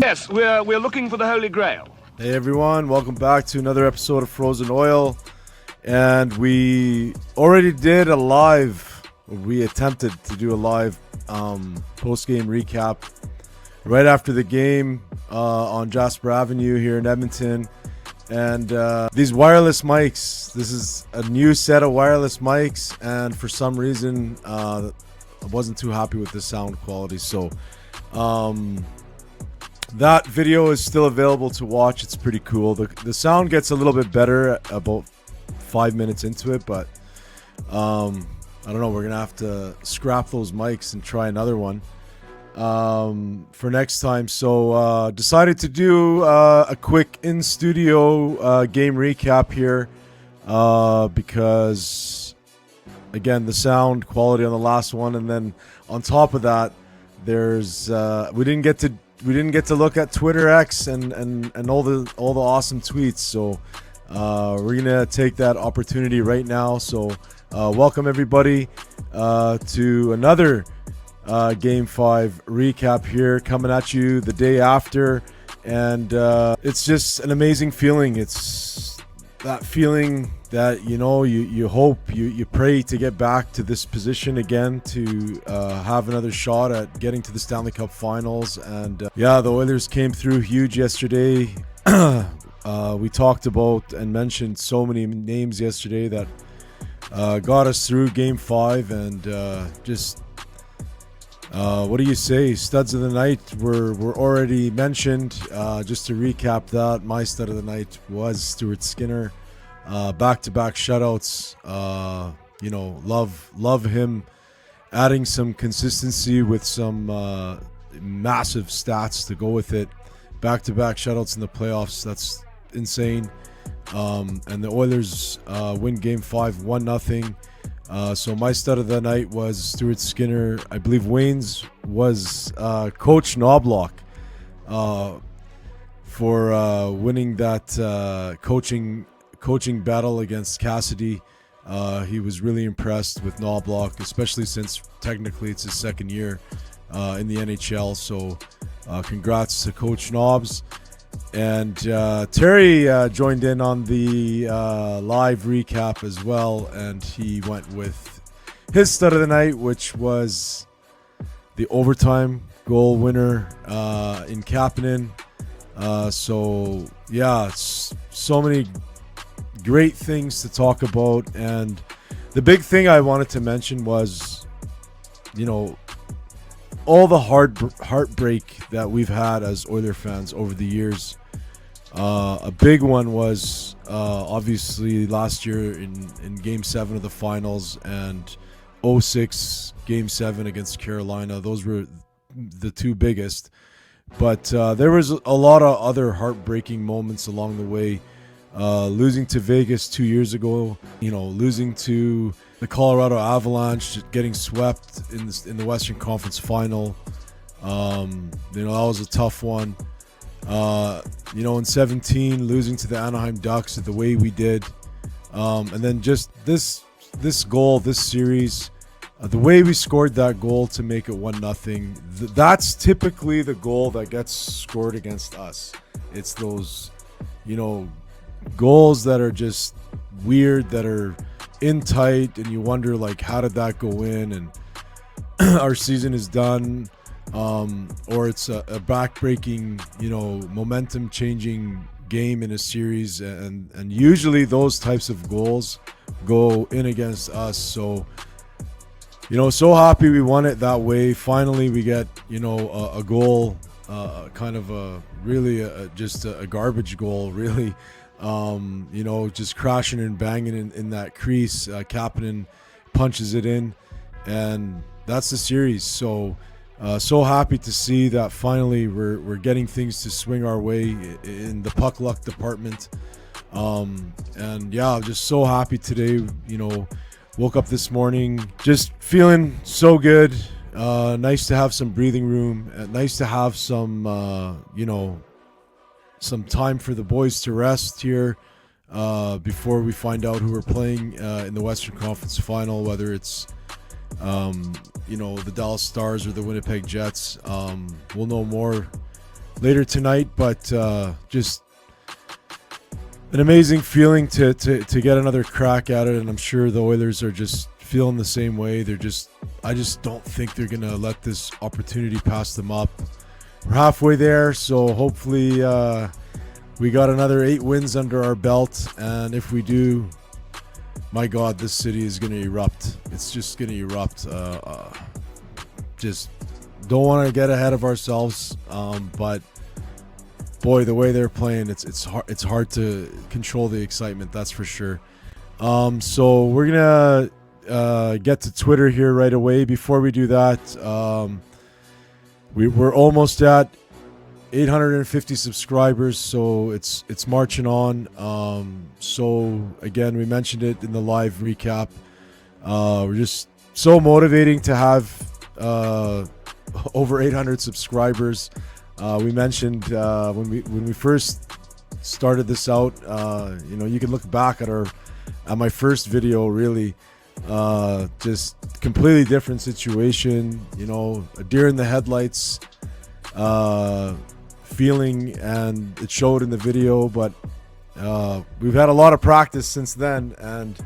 Yes, we're looking for the Holy Grail. Hey everyone, welcome back to another episode of Frozen Oil. And we already did a live, we attempted to do a live post-game recap right after the game on Jasper Avenue here in Edmonton. And these wireless mics, this is a new set of wireless mics, and for some reason I wasn't too happy with the sound quality. So that video is still available to watch. It's pretty cool. The sound gets a little bit better about 5 minutes into it, but I don't know, we're gonna have to scrap those mics and try another one for next time. So decided to do a quick in-studio game recap here because again, the sound quality on the last one, and then on top of that, there's we didn't get to look at Twitter X and all the awesome tweets. So we're gonna take that opportunity right now. So welcome everybody to another Game 5 recap here, coming at you the day after, and it's just an amazing feeling. It's that feeling that, you know, you hope, you pray to get back to this position again, to have another shot at getting to the Stanley Cup Finals. And yeah, the Oilers came through huge yesterday. We talked about and mentioned so many names yesterday that got us through Game 5, and just what do you say? Studs of the night were already mentioned. Just to recap that, my stud of the night was Stuart Skinner. Back-to-back shutouts. You know, love him adding some consistency with some massive stats to go with it. Back-to-back shutouts in the playoffs. That's insane. And the Oilers win Game 5 1-0. So my stud of the night was Stuart Skinner. I believe Wayne's was Coach Knobloch for winning that coaching battle against Cassidy. He was really impressed with Knobloch, especially since technically it's his second year in the NHL. So congrats to Coach Knobs. And Terry joined in on the live recap as well, and he went with his stud of the night, which was the overtime goal winner in Kapanen. So yeah, so many great things to talk about, and the big thing I wanted to mention was, you know, all the heartbreak that we've had as Oiler fans over the years. A big one was obviously last year in Game 7 of the finals, and 06 Game 7 against Carolina. Those were the two biggest. But there was a lot of other heartbreaking moments along the way. Losing to Vegas 2 years ago, you know, losing to the Colorado Avalanche, getting swept in the Western Conference Final. You know, that was a tough one. You know, in 17, losing to the Anaheim Ducks the way we did. And then just this goal, this series, the way we scored that goal to make it 1-0. That's typically the goal that gets scored against us. It's those, you know, goals that are just weird, that are in tight, and you wonder, like, how did that go in? And our season is done. Or it's a back-breaking, you know, momentum-changing game in a series, and usually those types of goals go in against us. So, you know, so happy we won it that way. Finally, we get, you know, a goal, kind of a really just a garbage goal, really. You know, just crashing and banging in that crease. Kapanen punches it in, and that's the series. So happy to see that finally we're getting things to swing our way in the puck luck department. And yeah, I'm just so happy today. You know, woke up this morning just feeling so good. Nice to have some breathing room. Nice to have some, you know, some time for the boys to rest here before we find out who we're playing in the Western Conference Final, whether it's you know, the Dallas Stars or the Winnipeg Jets. We'll know more later tonight. But just an amazing feeling to get another crack at it, and I'm sure the Oilers are just feeling the same way. I just don't think they're gonna let this opportunity pass them up. We're halfway there, so hopefully we got another 8 wins under our belt, and if we do, my God, this city is gonna erupt. It's just gonna erupt. Just don't want to get ahead of ourselves, but boy, the way they're playing, it's hard to control the excitement, that's for sure. So we're gonna get to Twitter here right away. Before we do that, we're almost at 850 subscribers, so it's marching on. So again, we mentioned it in the live recap. We're just so motivating to have over 800 subscribers. We mentioned when we first started this out, you can look back at my first video, really. Just completely different situation, a deer in the headlights feeling, and it showed in the video. But we've had a lot of practice since then, and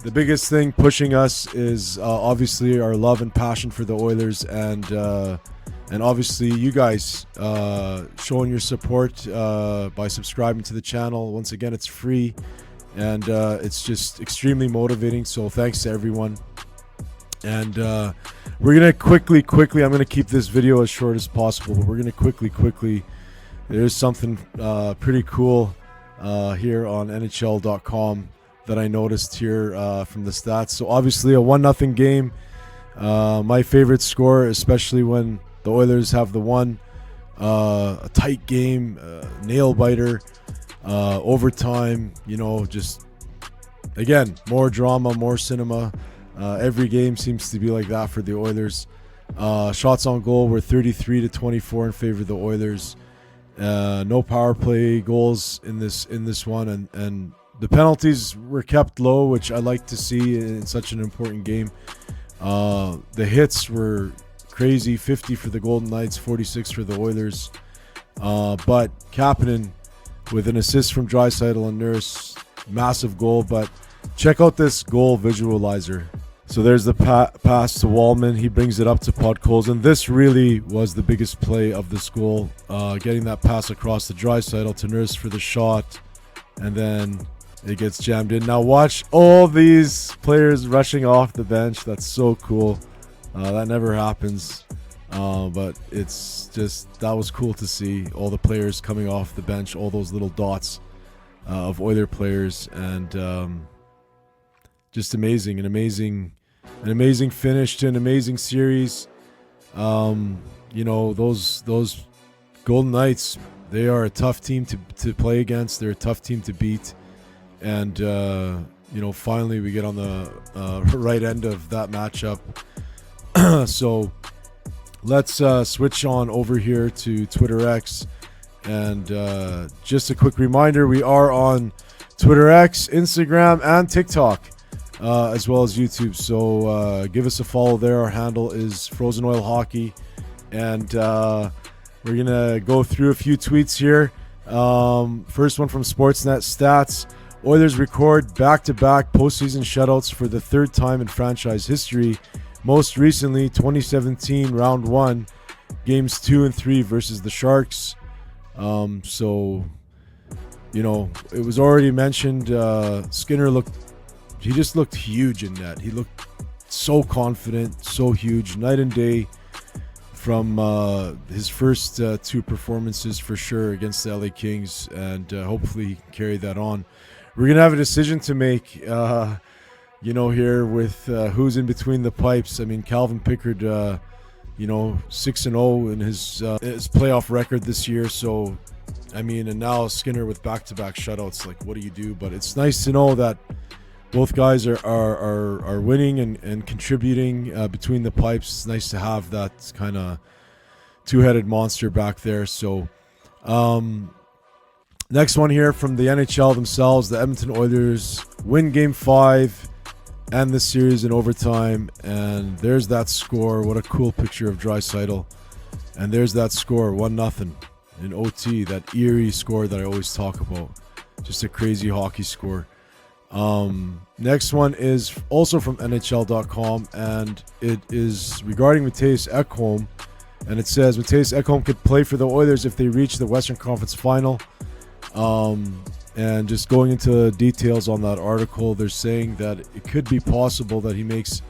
the biggest thing pushing us is obviously our love and passion for the Oilers, and obviously you guys showing your support by subscribing to the channel. Once again, it's free, and it's just extremely motivating, so thanks to everyone. And we're gonna quickly I'm gonna keep this video as short as possible, but we're gonna quickly there's something pretty cool here on nhl.com that I noticed here from the stats. So obviously a 1-0 game, my favorite score, especially when the Oilers have the one. A tight game, nail biter, overtime, just again, more drama, more cinema. Every game seems to be like that for the Oilers. Shots on goal were 33-24 in favor of the Oilers. No power play goals in this one, and the penalties were kept low, which I like to see in such an important game. The hits were crazy, 50 for the Golden Knights, 46 for the Oilers. But KAPPY with an assist from Draisaitl and Nurse, massive goal. But check out this goal visualizer. So there's the pass to Wallman. He brings it up to Podkolzin. This really was the biggest play of this goal, getting that pass across the Draisaitl to Nurse for the shot, and then it gets jammed in. Now watch all these players rushing off the bench. That's so cool. That never happens, but it's just, that was cool to see all the players coming off the bench, all those little dots of Oiler players, and just amazing, an amazing finish to an amazing series. Those Golden Knights, they are a tough team to play against. They're a tough team to beat, and finally we get on the right end of that matchup. So let's switch on over here to Twitter X, and just a quick reminder, we are on Twitter X, Instagram, and TikTok, as well as YouTube. So give us a follow there. Our handle is Frozen Oil Hockey, and we're gonna go through a few tweets here. First one from Sportsnet Stats: Oilers record back-to-back postseason shutouts for the third time in franchise history. Most recently, 2017 round 1, games 2 and 3 versus the Sharks. So it was already mentioned, Skinner just looked huge in net. He looked so confident, so huge, night and day from his first 2 performances for sure against the LA Kings, and hopefully he can carry that on. We're gonna have a decision to make here with who's in between the pipes. I mean, Calvin Pickard, 6-0 in his playoff record this year. So, I mean, and now Skinner with back-to-back shutouts. Like, what do you do? But it's nice to know that both guys are winning and contributing between the pipes. It's nice to have that kind of two-headed monster back there. So, next one here from the NHL themselves: the Edmonton Oilers win Game 5 and the series in overtime, and there's that score. What a cool picture of Draisaitl And there's that score, 1-0 in OT, that eerie score that I always talk about. Just a crazy hockey score. Next one is also from NHL.com, and it is regarding Mattias Ekholm. And it says Mattias Ekholm could play for the Oilers if they reach the Western Conference Final. And just going into details on that article, they're saying that it could be possible that he makes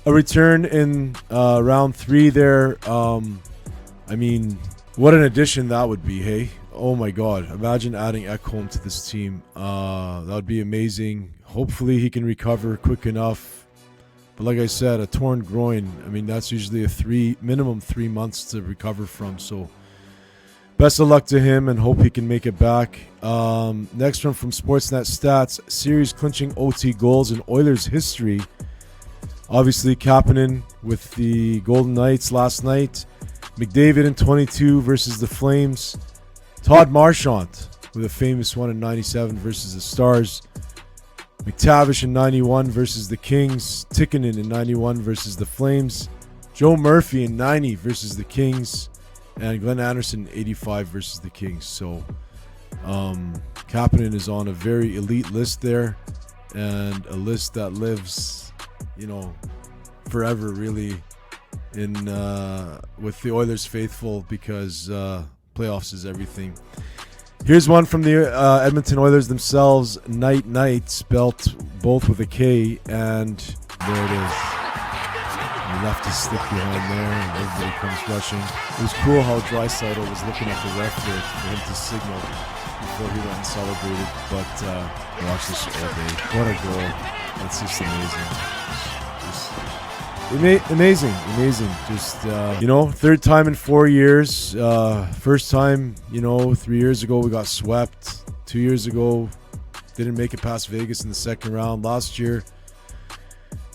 a return in round 3 there. I mean, what an addition that would be, hey? Oh my God, imagine adding Ekholm to this team. That would be amazing. Hopefully he can recover quick enough. But like I said, a torn groin, I mean, that's usually minimum 3 months to recover from. So best of luck to him and hope he can make it back. Next one from Sportsnet Stats, series clinching OT goals in Oilers history. Obviously, Kapanen with the Golden Knights last night. McDavid in 22 versus the Flames. Todd Marchant with a famous one in 97 versus the Stars. McTavish in 91 versus the Kings. Tikkanen in 91 versus the Flames. Joe Murphy in 90 versus the Kings. And Glenn Anderson in 85 versus the Kings. So Kapanen is on a very elite list there. And a list that lives, you know, forever really in with the Oilers faithful, because playoffs is everything. Here's one from the Edmonton Oilers themselves, Knight, spelt both with a K, and there it is. He left his stick behind there, and everybody comes rushing. It was cool how Draisaitl was looking at the ref there for him to signal before he went and celebrated, but watch this all day. What a goal. That's just amazing. Amazing. Just, you know, third time in 4 years. First time, you know, 3 years ago we got swept. 2 years ago, didn't make it past Vegas in the second round. Last year,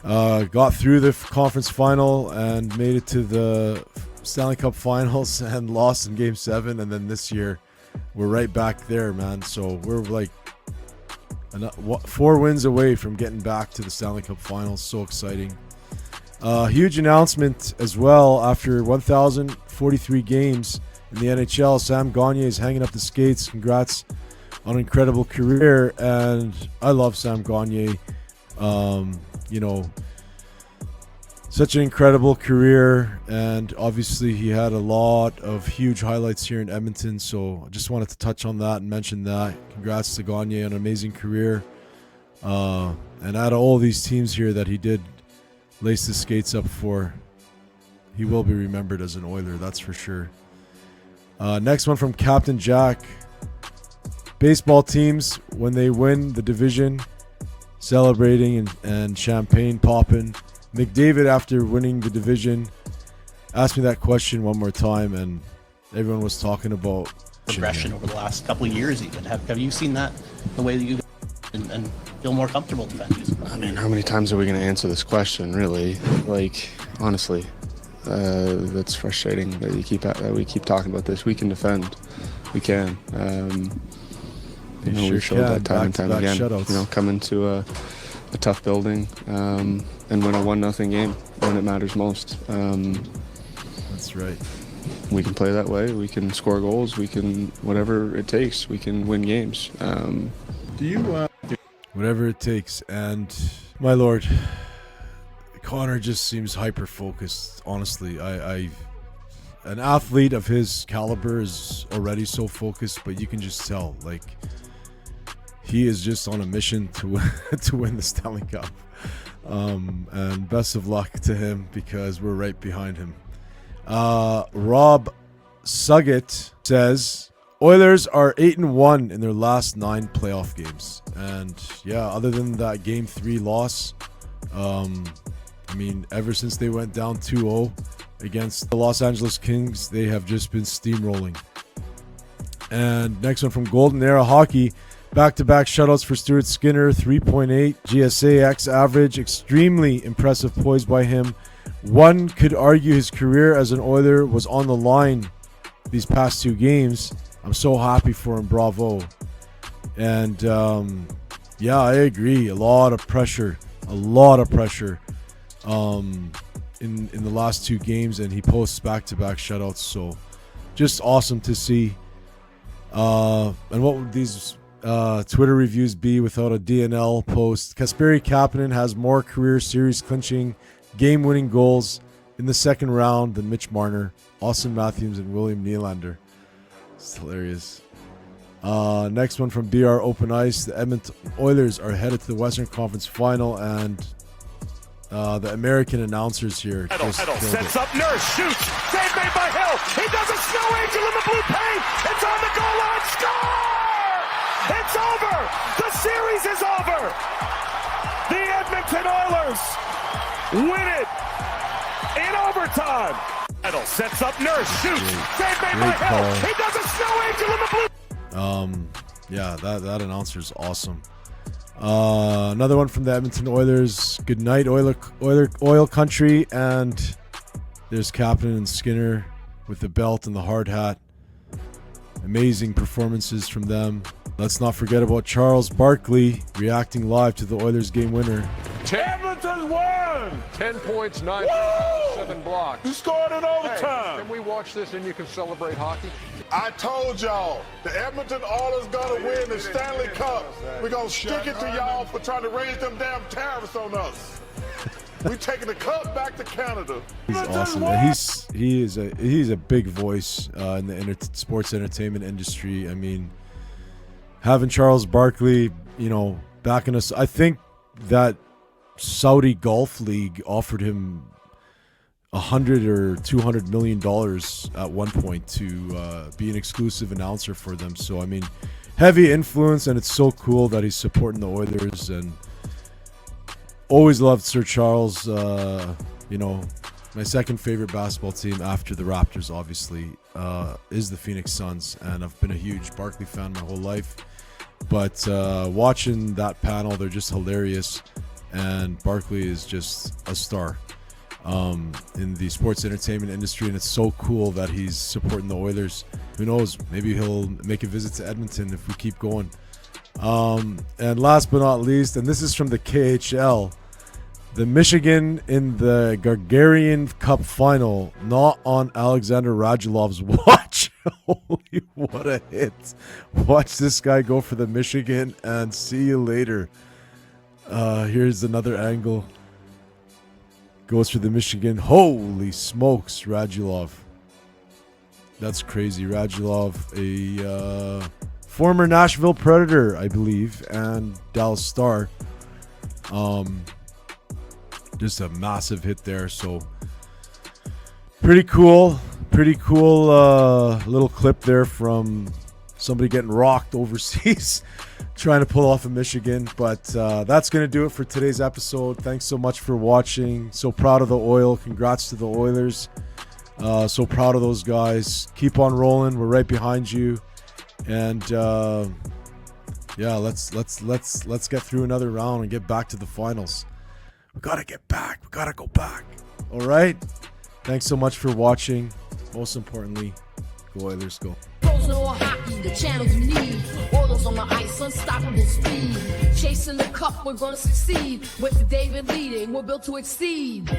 got through the conference final and made it to the Stanley Cup finals and lost in Game 7. And then this year, we're right back there, man. So we're like 4 wins away from getting back to the Stanley Cup finals. So exciting. Huge announcement as well. After 1,043 games in the NHL, Sam Gagner is hanging up the skates. Congrats on an incredible career. And I love Sam Gagner. You know, such an incredible career. And obviously he had a lot of huge highlights here in Edmonton. So I just wanted to touch on that and mention that. Congrats to Gagner on an amazing career. And out of all these teams here that he did lace the skates up for, he will be remembered as an Oiler, that's for sure. Next one from Captain Jack. Baseball teams, when they win the division, celebrating and champagne popping. McDavid, after winning the division, asked me that question one more time, and everyone was talking about progression over the last couple of years even. Have you seen that, the way that you and feel more comfortable defending? I mean, how many times are we going to answer this question, really? Like, honestly, that's frustrating that we keep talking about this. We can defend. We can. You know, we've showed that time and time again. Shutouts. You know, come into a tough building and win a 1-0 game when it matters most. That's right. We can play that way. We can score goals. We can, whatever it takes, we can win games. Whatever it takes. And my lord, Connor just seems hyper focused. Honestly, an athlete of his caliber is already so focused, but you can just tell, like, he is just on a mission to win the Stanley Cup. And best of luck to him, because we're right behind him. Rob Suggett says Oilers are 8-1 in their last 9 playoff games. And yeah, other than that Game 3 loss, I mean, ever since they went down 2-0 against the Los Angeles Kings, they have just been steamrolling. And next one from Golden Era Hockey. Back-to-back shutouts for Stuart Skinner, 3.8 GSAX average. Extremely impressive poise by him. One could argue his career as an Oiler was on the line these past 2 games. I'm so happy for him. Bravo. And yeah, I agree. A lot of pressure. in the last 2 games, and he posts back-to-back shutouts. So just awesome to see. And what would these Twitter reviews be without a DNL post? Kasperi Kapanen has more career series clinching game-winning goals in the second round than Mitch Marner, Austin Matthews, and William Nylander. It's hilarious. Next one from BR Open Ice. The Edmonton Oilers are headed to the Western Conference Final, and the American announcers here just Sets up Nurse, shoots, save made by Hill. He does a snow angel in the blue paint. It's on the goal line. Score! It's over. The series is over. The Edmonton Oilers win it in overtime. Edel sets up Nurse, shoots, save made by Hill. He does a snow angel in the blue. Yeah, that announcer's awesome. Another one from the Edmonton Oilers. Good night, Oil Country. And there's Kapanen and Skinner with the belt and the hard hat. Amazing performances from them. Let's not forget about Charles Barkley reacting live to the Oilers game winner. Edmonton won! 10 points, 9 7 blocks. You scored it all the time. Can we watch this and you can celebrate hockey? I told y'all, the Edmonton Oilers gonna win the Stanley Cup. We're gonna stick it to y'all for trying to raise them damn tariffs on us. We taking the cup back to Canada. He's awesome. And he's a big voice in the sports entertainment industry. I mean, having Charles Barkley, backing us. I think that Saudi Golf League offered him $100 or $200 million at one point to be an exclusive announcer for them. So I mean, heavy influence, and it's so cool that he's supporting the Oilers. And always loved Sir Charles. My second favorite basketball team after the Raptors, obviously, is the Phoenix Suns, and I've been a huge Barkley fan my whole life. But watching that panel, they're just hilarious, and Barkley is just a star in the sports entertainment industry, and it's so cool that he's supporting the Oilers. Who knows, maybe he'll make a visit to Edmonton if we keep going. And last but not least, and this is from the KHL, the Michigan in the Gagarin Cup final, not on Alexander Radulov's watch. Holy, what a hit. Watch this guy go for the Michigan, and see you later. Here's another angle. Goes for the Michigan. Holy smokes, Radulov. That's crazy. Radulov, a former Nashville Predator, I believe, and Dallas Star. Just a massive hit there. So pretty cool little clip there from somebody getting rocked overseas trying to pull off of Michigan. But that's going to do it for today's episode. Thanks so much for watching. So proud of the Oil. Congrats to the Oilers. So proud of those guys. Keep on rolling. We're right behind you. And yeah, let's get through another round and get back to the finals. We got to get back. We got to go back. All right. Thanks so much for watching. Most importantly, go Oilers, go. Hockey, the channels you need. Oilers on the ice, unstoppable speed. Chasing the cup, we're gonna succeed. With David leading, we're built to exceed.